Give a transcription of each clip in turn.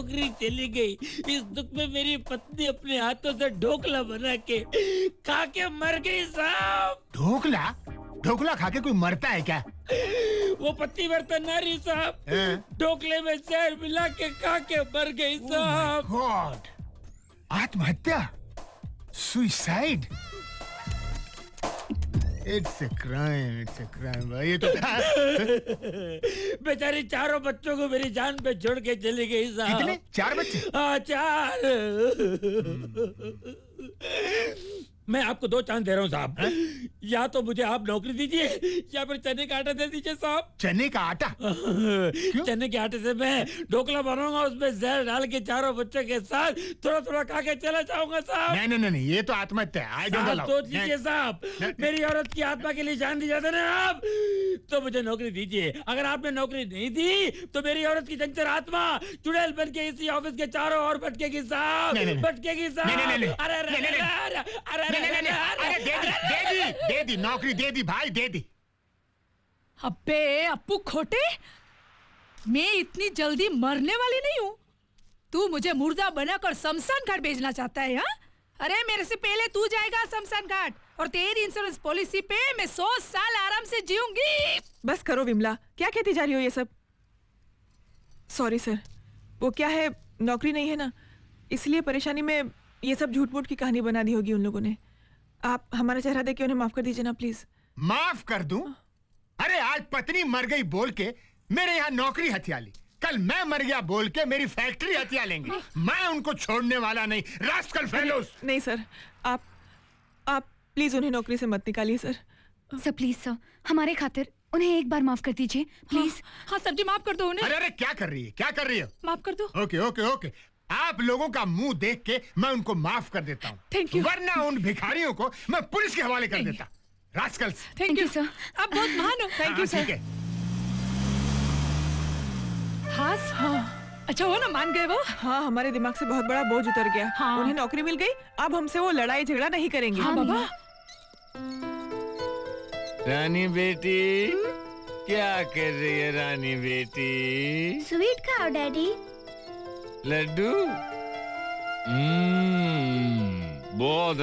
नौकरी चली गई। इस दुख में मेरी पत्नी अपने हाथों से ढोकला बना के खा के मर गई साहब। ढोकला? ढोकला खा के कोई मरता है क्या? वो पतिव्रता नारी साहब ढोकले में जहर मिला के खा के मर गई साहब। गॉड! आत्महत्या? सुसाइड? इट्स अ क्राइम भाई। ये तो बेचारी चारों बच्चों को मेरी जान पे छोड़ के चली गई साहब। कितने? 4 बच्चे? हाँ 4। मैं आपको 2 चांस दे रहा हूँ साहब। या तो मुझे आप नौकरी दीजिए या फिर चने का आटा दे दीजिए साहब। चने का आटा? चने के आटे से मैं ढोकला बनाऊंगा, उसमें जहर डाल के चारों बच्चों के साथ थोड़ा थोड़ा खा के चला जाऊंगा साहब। नहीं, ये तो आत्महत्या है। I don't allow. सोच लीजिए साहब, मेरी औरत की आत्मा के लिए जान दी जाता ना आप, तो मुझे नौकरी दीजिए। अगर आपने नौकरी नहीं दी तो मेरी औरत की चंचल आत्मा चुड़ैल बन के इसी ऑफिस के चारों ओर भटकेगी साहब। भटकेगी साहब। अरे दे दी नौकरी, दे दी भाई, दे दी। अबे अप्पू खोटे, मैं इतनी जल्दी मरने वाली नहीं हूँ। तू मुझे मुर्दा बनाकर शमशान घाट भेजना चाहता है? हाँ? अरे मेरे से पहले तू जाएगा शमशान घाट, और तेरी इंश्योरेंस पॉलिसी पे मैं 100 साल आराम से जीऊंगी। बस करो विमला, क्या कहती जा रही हो ये सब? सॉरी सर, वो क्या है, नौकरी नहीं है ना, इसलिए परेशानी में ये सब झूठ मूठ की कहानी बना दी होगी उन लोगों ने। आप हमारा चेहरा देख के उन्हें माफ कर दीजिए ना प्लीज। माफ कर दूं? अरे आज पत्नी मर गई बोल के मेरे यहाँ नौकरी हथिया ली, कल मैं मर गया बोल के मेरी फैक्ट्री हथिया लेंगे। मैं उनको छोड़ने वाला नहीं। Rascal fellows. नहीं सर, आप प्लीज उन्हें नौकरी से मत निकालिए सर। सर प्लीज सर, हमारे खातिर उन्हें एक बार माफ कर दीजिए प्लीज। हाँ सर जी, माफ कर दो उन्हें। अरे क्या कर रही है, क्या कर रही है? माफ कर दो। ओके, आप लोगों का मुंह देख के मैं उनको माफ कर देता हूँ। Thank you. वरना उन भिखारियों को मैं पुलिस के हवाले कर देता। रास्कल्स। थैंक यू सर, आप बहुत महान हो। Thank you sir. ठीक है। हाँ, अच्छा हो ना, मान गए वो। हाँ, हमारे दिमाग से बहुत बड़ा बोझ उतर गया। हाँ। उन्हें नौकरी मिल गई, अब हमसे वो लड़ाई झगड़ा नहीं करेंगे। हाँ बाबा। रानी बेटी, क्या कर रही है रानी बेटी? स्वीट खाओ डैडी। लड्डू? बहुत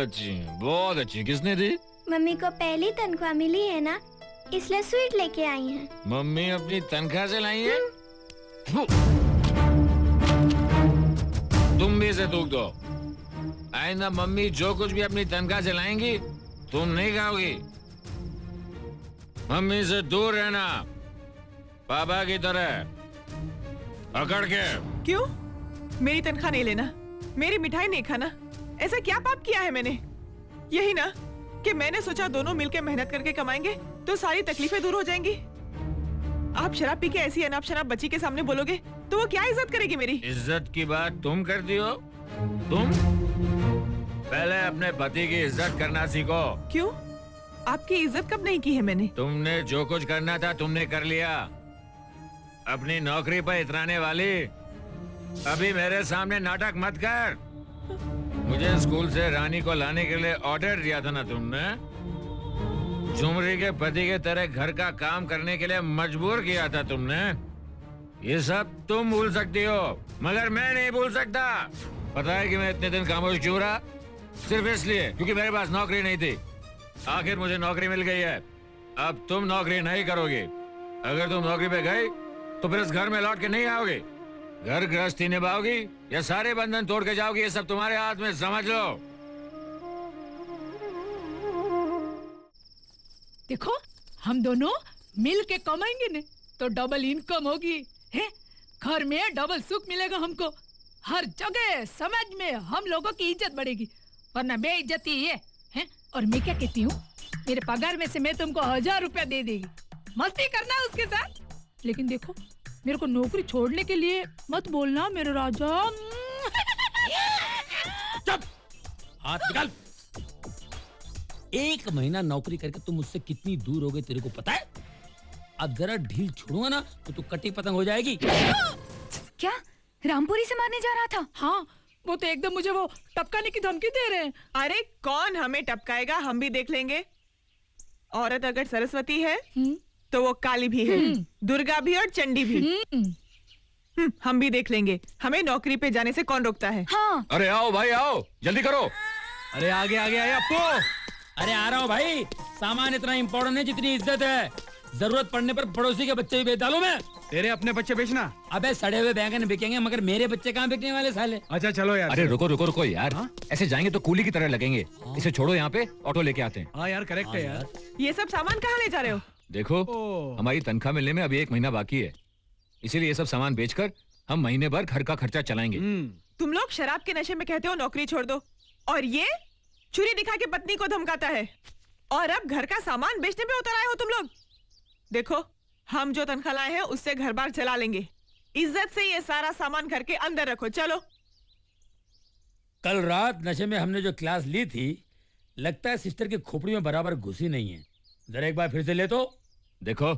अच्छी। किसने दी? मम्मी को पहली तनख्वाह मिली है ना, इसलिए स्वीट लेके आई हैं। मम्मी अपनी तनख्वाह से लाई है? तुम भी इसे थूक दो। आइंदा मम्मी जो कुछ भी अपनी तनख्वाह से लाएंगी तुम नहीं खाओगी। मम्मी से दूर रहना, पापा की तरह अकड़ के। क्यों? मेरी तनख्वाह नहीं लेना, मेरी मिठाई नहीं खाना, ऐसा क्या पाप किया है मैंने? यही ना कि मैंने सोचा दोनों मिलकर मेहनत करके कमाएंगे तो सारी तकलीफें दूर हो जाएंगी। आप शराब पी के ऐसी अनाप शराब बच्ची के सामने बोलोगे तो वो क्या इज्जत करेगी मेरी? इज्जत की बात तुम करती हो? तुम पहले अपने पति की इज्जत करना सीखो। क्यों? आपकी इज्जत कब नहीं की है मैंने? तुमने जो कुछ करना था तुमने कर लिया। अपनी नौकरी पर इतराने वाली, अभी मेरे सामने नाटक मत कर। मुझे स्कूल से रानी को लाने के लिए ऑर्डर दिया था ना तुमने? झुमरी के पति के तरह घर का काम करने के लिए मजबूर किया था तुमने। ये सब तुम भूल सकती हो, मगर मैं नहीं भूल सकता। पता है कि मैं इतने दिन खामोश क्यों रहा? सिर्फ इसलिए क्योंकि मेरे पास नौकरी नहीं थी। आखिर मुझे नौकरी मिल गई है। अब तुम नौकरी नहीं करोगे। अगर तुम नौकरी पे गई तो फिर इस घर में लौट के नहीं आओगे। घर गृहस्थी निभाओगी या सारे बंधन तोड़ के जाओगी, ये सब तुम्हारे हाथ में, समझ लो। देखो, हम दोनों मिल के कमाएंगे ने तो डबल इनकम होगी है? घर में डबल सुख मिलेगा हमको। हर जगह समाज में हम लोगों की इज्जत बढ़ेगी, वरना बेइज्जती है? और मैं क्या कहती हूँ, मेरे पगार में से मैं तुमको 1000 रुपया दे देगी, मस्ती करना उसके साथ। लेकिन देखो, मेरे को नौकरी छोड़ने के लिए मत बोलना मेरे राजा। चुप! हाथ निकाल। 1 महीना नौकरी करके तुम मुझसे कितनी दूर हो गए तेरे को पता है? अब जरा ढील छोड़ूंगा ना तो तू कटी पतंग हो जाएगी। क्या रामपुरी से मारने जा रहा था? हाँ, वो तो एकदम मुझे वो टपकाने की धमकी दे रहे हैं। अरे कौन हमें टपकाएगा, हम भी देख लेंगे। औरत अगर सरस्वती है तो वो काली भी है, दुर्गा भी और चंडी भी। हम भी देख लेंगे, हमें नौकरी पे जाने से कौन रोकता है। हाँ अरे आओ भाई आओ, जल्दी करो। अरे आगे आगे आए आपको। अरे आ रहा हूँ भाई, सामान इतना इम्पोर्टेंट है जितनी इज्जत है। जरूरत पड़ने पर पड़ोसी के बच्चे भी बेच डालूं मैं। तेरे अपने बच्चे बेचना। अबे सड़े हुए बैंगन बिकेंगे मगर मेरे बच्चे कहाँ बिकने वाले साले। अच्छा चलो यार। अरे रुको रुको रुको यार, ऐसे जाएंगे तो कूली की तरह लगेंगे। इसे छोड़ो यहाँ पे, ऑटो लेके आते हैं। हाँ यार करेक्ट है यार। ये सब सामान कहाँ ले जा रहे हो? देखो हमारी तनख्वाह मिलने में अभी 1 महीना बाकी है, इसीलिए ये सब सामान बेचकर हम महीने भर घर का खर्चा चलाएंगे। तुम लोग शराब के नशे में कहते हो नौकरी छोड़ दो, और ये छुरी दिखा के पत्नी को धमकाता है, और अब घर का सामान बेचने पे उतर आए हो तुम लोग। देखो हम जो तनख्वाह लाए हैं उससे घर बार चला लेंगे। इज्जत से ये सारा सामान घर के अंदर रखो। चलो। कल रात नशे में हमने जो क्लास ली थी, लगता है सिस्टर की खोपड़ी में बराबर घुसी नहीं है। जरा एक बार फिर से ले तो। देखो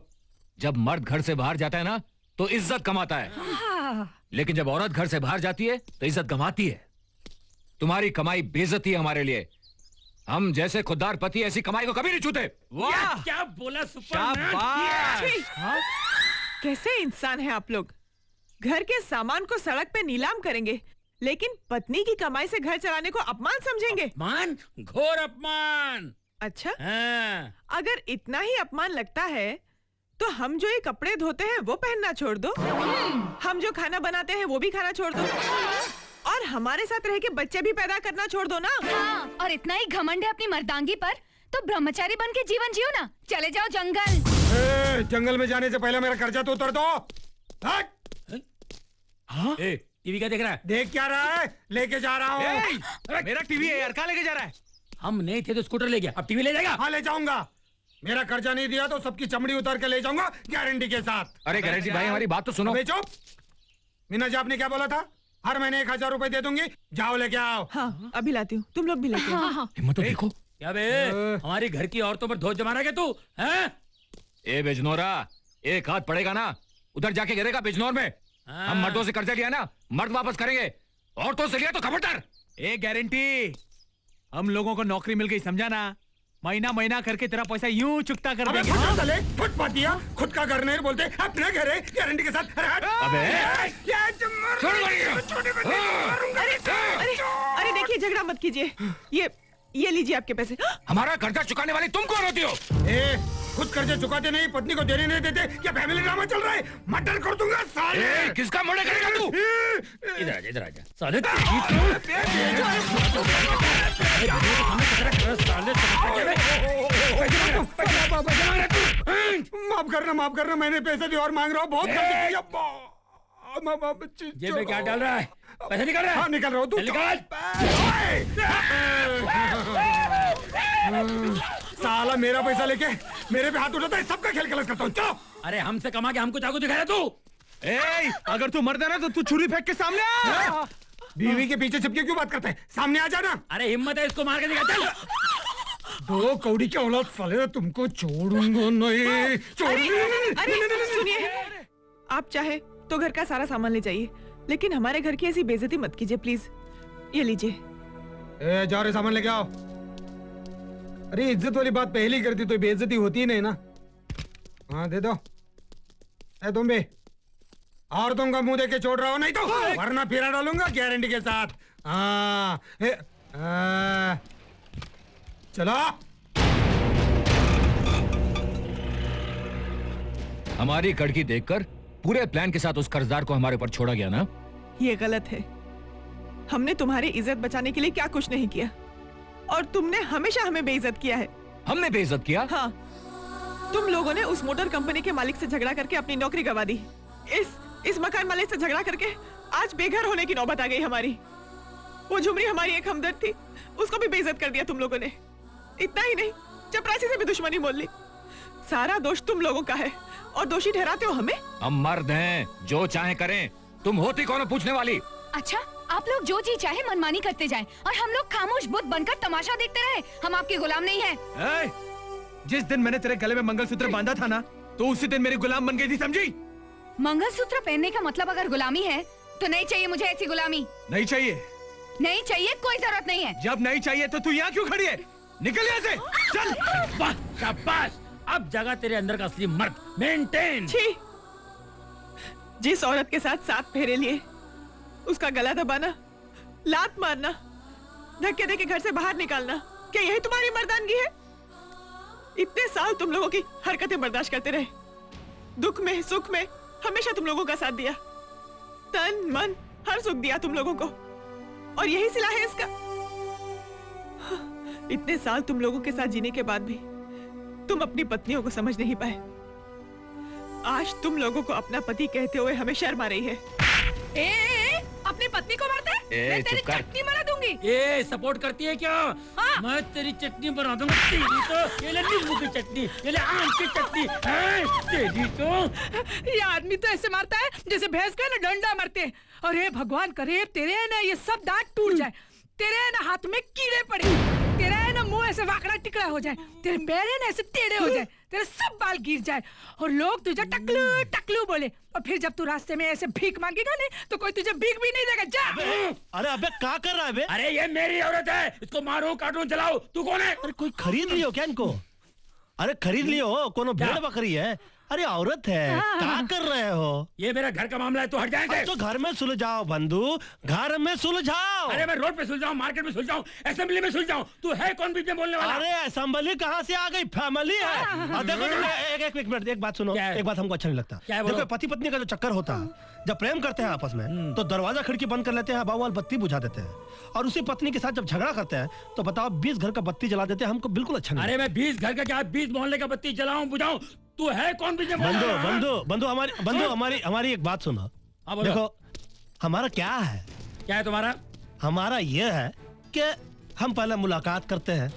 जब मर्द घर से बाहर जाता है ना तो इज्जत कमाता है, लेकिन जब औरत घर से बाहर जाती है तो इज्जत गंवाती है। तुम्हारी कमाई बेइज्जती है हमारे लिए। हम जैसे खुददार पति ऐसी कमाई को कभी नहीं छूते। वाह क्या बोला शाबाश। छी! कैसे इंसान हैं आप लोग? घर के सामान को सड़क पे नीलाम करेंगे, लेकिन पत्नी की कमाई से घर चलाने को अपमान समझेंगे। अपमान, घोर अपमान। अच्छा, हाँ। अगर इतना ही अपमान लगता है तो हम जो ये कपड़े धोते हैं वो पहनना छोड़ दो, हम जो खाना बनाते हैं वो भी खाना छोड़ दो, और हमारे साथ रह के बच्चे भी पैदा करना छोड़ दो ना। हाँ, और इतना ही घमंड है अपनी मर्दांगी पर तो ब्रह्मचारी बन के जीवन जियो ना। चले जाओ जंगल। जंगल में जाने से पहले मेरा कर्जा तो उतर दो। ए, टीवी क्या देख रहा है? देख क्या रहा है? लेके जा रहा हूँ। मेरा टीवी है यार, कहाँ लेके जा रहा है? हम नहीं थे तो स्कूटर ले गया, अब टीवी ले जाएगा। हाँ ले जाऊंगा। मेरा कर्जा नहीं दिया तो सबकी चमड़ी उतार के ले जाऊंगा गारंटी के साथ। अरे गारंटी भाई हमारी बात तो सुनो। अबे चुप। मीना जी आपने क्या बोला था? हर महीने 1000 रुपए दे दूंगी, जाओ लेके आओ। हाँ अभी लाती हूँ, तुम लोग भी लेके आओ। हिम्मत तो देखो। क्या बे, हमारी घर की औरतों पर धोख जमा क्या तू? हैं? ए बिजनौरा, एक हाथ पड़ेगा ना उधर जाके गिरेगा बिजनौर में। हम मर्दों से कर्जा लिया ना, मर्द वापस करेंगे। औरतों से लिया तो खबरदार। ए गारंटी, हम लोगों को नौकरी मिल गई, समझा ना? महीना महीना करके तेरा पैसा यूं चुकता कर अबे देंगे। साले, फुटपाथ दिया, खुद का घर नहीं बोलते, अपना घर है गारंटी के साथ। अबे अरे देखिए, झगड़ा मत कीजिए। ये लीजिए आपके पैसे। हमारा कर्जा चुकाने वाली तुम कौन होती हो? ए, खुद कर्जे चुकाते नहीं, पत्नी को देने नहीं देते, क्या फैमिली ड्रामा चल रहा है? मर्डर कर दूंगा साले। ए, किसका मर्डर करेगा तू? इधर आजा, इधर आजा। साले माफ करना, मैंने पैसे दिए और मांग रहा हूँ, बहुत गलती की। जेब में क्या डाल रहा है? पैसे निकाल रहा है? हाँ निकल रहा हूँ। तू निकाल। साला मेरा पैसा लेके मेरे पे हाथ उठाता है, सबका खेल खलास करता हूँ। चलो। अरे हमसे कमा के हमको चाकू दिखाया तू। ए, अगर तू मर्द है ना तो तू छुरी फेंक के सामने आ। बीवी के पीछे छिपके क्यों बात करते हैं? सामने आ जाना। अरे हिम्मत है इसको मार के दिखा। चल। दो कौड़ी के औलाद साले, तुमको छोड़ूंगा नहीं। अरे सुनिए, आप चाहे तो घर का सारा सामान ले जाइए, लेकिन हमारे घर की ऐसी बेइज्जती मत कीजिए प्लीज। ये लीजिए। जा रहे सामान लेके आओ। अरे इज्जत वाली बात पहले ही करती तो बेइज्जती होती ही नहीं ना। हाँ दे दो। ए तुम भी और तुमका मुंह देके छोड़ रहा हो, नहीं तो वरना फिरा डालूंगा गारंटी के साथ। हाँ चलो। हमारी कड़की देखकर पूरे प्लान के साथ उस कर्जदार को हमारे ऊपर छोड़ा गया ना। ये गलत है। हमने तुम्हारी इज्जत बचाने के लिए क्या कुछ नहीं किया, और तुमने हमेशा हमें बेइज्जत किया है। हमने बेइज्जत किया? हाँ, तुम लोगों ने उस मोटर कंपनी के मालिक से झगड़ा करके अपनी नौकरी गंवा दी। इस मकान मालिक से झगड़ा करके आज बेघर होने की नौबत आ गई हमारी। वो झुमरी हमारी एक हमदर्द थी, उसको भी बेइज्जत कर दिया तुम लोगों ने। इतना ही नहीं, चपरासी से भी दुश्मनी मोल ली। सारा दोष तुम लोगों का है और दोषी ठहराते हो हमें। हम मर्द हैं, जो चाहे करें। तुम होती कौन हो पूछने वाली? अच्छा, आप लोग जो चीज चाहे मनमानी करते जाएं और हम लोग खामोश बुत बनकर तमाशा देखते रहे। हम आपके गुलाम नहीं हैं। ए, जिस दिन मैंने तेरे गले में मंगलसूत्र बांधा था ना, तो उसी दिन मेरी गुलाम बन गई थी, समझी? मंगलसूत्र पहनने का मतलब अगर गुलामी है तो नहीं चाहिए मुझे ऐसी गुलामी। नहीं चाहिए? नहीं चाहिए, कोई जरूरत नहीं है। जब नहीं चाहिए तो तू यहाँ क्यों खड़ी है? निकल यहाँ से, चल। शाबाश, अब जगह तेरे अंदर का असली मर्द। मेंटेन। छी, जिस औरत के साथ 7 फेरे लिए उसका गला दबाना, लात मारना, धक्के देके घर से बाहर निकालना, क्या यही तुम्हारी मर्दानगी है? इतने साल तुम लोगों की हरकतें बर्दाश्त करते रहे, दुख में सुख में हमेशा तुम लोगों का साथ दिया, तन मन हर सुख दिया तुम लोगों को, और यही सिला है इसका। इतने साल तुम लोगों के साथ जीने के बाद भी तुम अपनी पत्नियों को समझ नहीं पाए। आज तुम लोगों को अपना पति कहते हुए हमें शर्म आ रही है। अपनी पत्नी को मारता है? मैं तेरी चटनी बना दूंगी। ए सपोर्ट करती है क्या? हाँ। मैं तेरी चटनी बना दूंगा। तेरी तो ये ले नींबू की चटनी, ये ले आम की चटनी, तेरी तो। ये आदमी तो ऐसे मारता है जैसे भैंस का ना डंडा मारते हैं। अरे भगवान करे तेरे ना ये सब दांत टूट जाए, तेरे ना हाथ में कीड़े पड़े, तेरा ना मुंह ऐसे वाकड़ा टिकड़ा हो जाए, तेरे पैर ना ऐसे टेढ़े हो जाए, तेरे सब बाल गिर जाए और लोग तुझे टकलू टकलू बोले, और फिर जब तू रास्ते में ऐसे भीख मांगेगा नहीं तो कोई तुझे भीख भी नहीं देगा। जा। अरे अबे क्या कर रहा है बे? अरे ये मेरी औरत है, इसको मारो काटो चलाओ। तू कौन है? अरे कोई खरीद लियो क्या इनको? अरे खरीद लियो, कोनो भेड़ बकरी है? अरे औरत है, क्या कर रहे हो? ये मेरा घर का मामला है, तो हट जाएंगे। तो घर में सुलझाओ बंधु, घर में सुलझाओ। अरे मैं रोड पे सुलझाऊं, मार्केट में सुलझाऊं, असेंबली में सुलझाऊं, तू है कौन बीच में बोलने वाला? अरे असेंबली कहाँ से आ गई? फैमिली है। देखो एक मिनट, एक बात सुनो। एक बात हमको अच्छा नहीं लगता। देखो पति पत्नी का जो चक्कर होता है, जब प्रेम करते हैं आपस में तो दरवाजा खिड़की बंद कर लेते हैं, बाबू बत्ती बुझा देते हैं, और उसी पत्नी के साथ जब झगड़ा करते हैं तो बताओ 20 घर का बत्ती जला देते हैं। हमको बिल्कुल अच्छा नहीं। अरे मैं 20 घर का क्या 20 मोहल्ले का बत्ती जलाऊं बुझाऊं, तू है कौन बीच में? हमारी एक बात सुनो। देखो हमारा क्या है? क्या है तुम्हारा? हमारा ये है कि हम पहले मुलाकात करते हैं,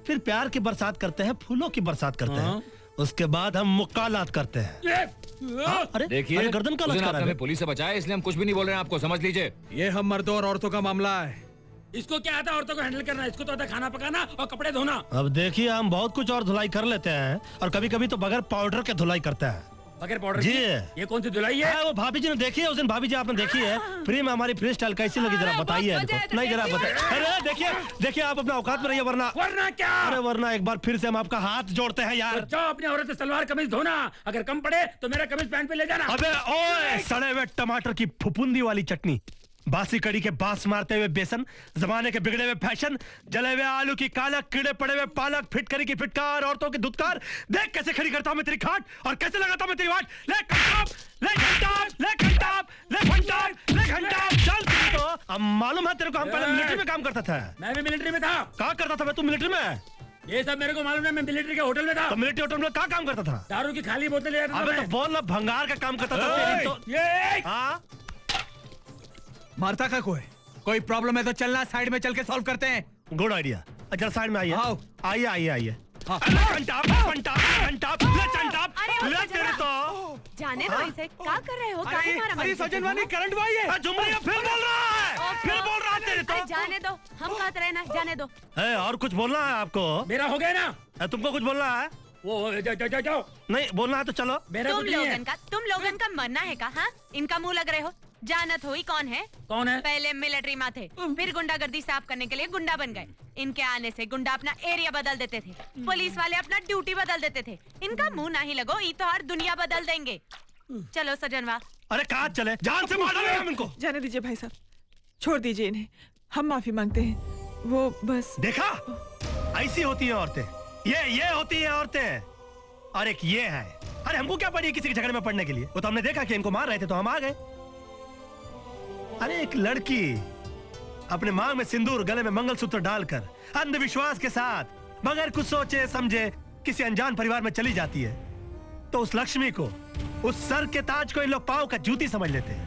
फिर प्यार की बरसात करते हैं, फूलों की बरसात करते हैं, उसके बाद हम मुकालात करते हैं। अरे देखिए, गर्दन का लग आपने पुलिस से बचाया, इसलिए हम कुछ भी नहीं बोल रहे हैं आपको, समझ लीजिए। ये हम मर्दों और औरतों का मामला है। इसको क्या आता है औरतों को हैंडल करना? इसको तो आता है खाना पकाना और कपड़े धोना। अब देखिए हम बहुत कुछ और धुलाई कर लेते हैं, और कभी कभी तो बगैर पाउडर के धुलाई करते हैं। बगैर पाउडर जी। ये कौन सी धुलाई है? वो भाभी जी ने देखी है उस दिन, भाभी जी आपने देखी है फ्री में हमारी फ्री स्टाइल कैसी लगी? जरा बताइए हमको। नहीं जरा बताइए। अरे देखिए आप अपना औकात में रहिए, वरना क्या? अरे वरना एक बार फिर से हम आपका हाथ जोड़ते हैं यार। जाओ अपनी औरत से सलवार कमीज धोना, अगर कम पड़े तो मेरा कमीज पैंट पे ले जाना। अबे ओए सड़े हुए टमाटर की फुफुंदी वाली चटनी, बासी कड़ी के बास मारते हुए बेसन, जमाने के बिगड़े हुए फैशन, जले हुए आलू की कालक, कीड़े पड़े हुए पालक, फिटकरी की फिटकार, औरतों की धुतकार, देख कैसे खड़ी करता हूं मैं तेरी खाट और कैसे लगाता हूं मैं तेरी वाट। ले कंटाप, ले घंटाप, ले घंटाप, ले घंटाप, ले घंटाप, चल तू तो। अब मालूम है तेरे को हम पहले मिलिट्री में काम करता था। मैं भी मिलिट्री में था। क्या करता था मैं? तू मिलिट्री में? ये सब मेरे को मालूम है, मैं मिलिट्री के होटल में था। तो मिलिट्री होटल में क्या काम करता था? दारू की खाली बोतल ले आता था। तो बोल ना, भंगार का काम करता था तेरी तो। ये हाँ मारता का कोई प्रॉब्लम है तो चलना, साइड में चल के सॉल्व करते हैं। Good idea. अच्छा साइड में आइए। आओ। आइए। जाने दो इसे, क्या कर रहे हो? काहे मारा अरे सजन वाली करंट भाई है। फिर बोल रहा है तेरे तो। जाने दो, हम कहते रहे ना, जाने दो। है और कुछ बोलना है आपको? मेरा हो गया ना? तुमको कुछ बोलना है? वो जाओ। नहीं बोलना है तो चलो। मेरा कुछ नहीं है। तुम लोगन का मरना है का? हाँ, इनका मुंह लग रहे हो। जानत हुई कौन है? कौन है? पहले मिलिट्री में थे, फिर गुंडागर्दी साफ करने के लिए गुंडा बन गए। इनके आने से गुंडा अपना एरिया बदल देते थे, पुलिस वाले अपना ड्यूटी बदल देते थे। इनका मुंह नहीं लगो, ये तो हर दुनिया बदल देंगे। चलो सजनवा। अरे कहाँ चले? जान से मार डालेंगे हम इनको। जाने दीजिए भाई साहब, छोड़ दीजिए इन्हें, हम माफी मांगते हैं। वो बस देखा, ऐसी होती है औरतें, ये होती है औरतें। और एक ये है, अरे हमको क्या पड़ी किसी के झगड़े में पड़ने के लिए? वो तो हमने देखा कि इनको मार रहे थे तो हम आ गए। अरे एक लड़की अपने मांग में सिंदूर, गले में मंगलसूत्र डालकर अंधविश्वास के साथ बगैर कुछ सोचे समझे किसी अनजान परिवार में चली जाती है, तो उस लक्ष्मी को, उस सर के ताज को इन लोग पांव का जूती समझ लेते हैं।